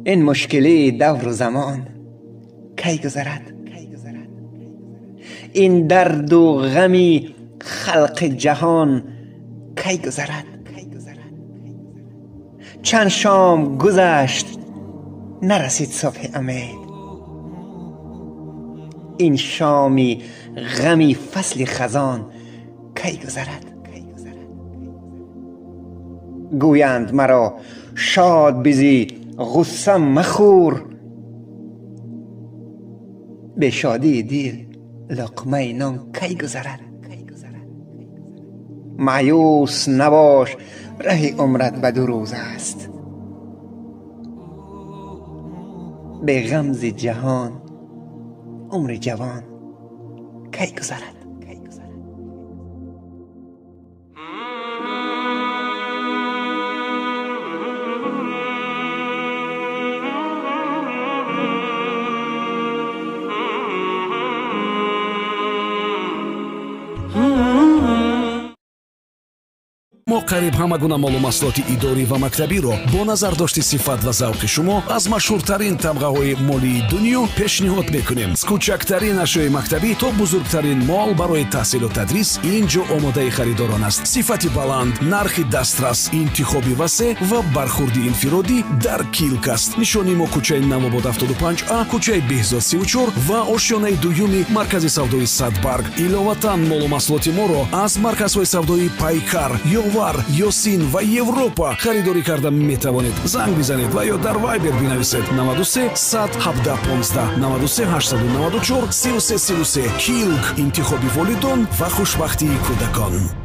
این مشکلی دور و زمان کی گذرد؟ این درد و غمی خلق جهان کی گذرد؟ چند شام گذشت نرسید صبح امید، این شامی غمی فصل خزان کی گذرد؟ گویند مرا شاد بزی غصه مخور، به شادی دل لقمه نان کی گذرد؟ مایوس نباش ره عمرت به 2 روز است، به غمز جهان عمر جوان کی گذرد؟ мо қариб ҳама гуна маълумоти идорӣ ва мактабиро бо назардошти сифат ва завқи шумо аз машҳуртарин тамғаҳои молии дунё пешниҳод мекунем. С кӯчактарин ашёи мактабӣ то бузургтарин мол барои таҳсилу тадрис ин ҷо омодаи харидорон аст. Сифати баланд, нархи дастрас, интихоби васеъ ва бархурди инфиродӣ дар Килк аст. Нишони мо кӯчаи Навобод 75А, кӯчаи Беҳзод 34 ва ошёнаи дуюми маркази савдои Садбарг. Иловатан молумаҳсулоти моро аз марказҳои савдои Пайкар, Ёвар, Ёсин ва Европа харидорӣ карда метавонед. Занг бизанед ва ё дар Viber бинависед 93 117 15 93 894 33 33. Килк, интихоби волидон ва хушбахтии кӯдакон.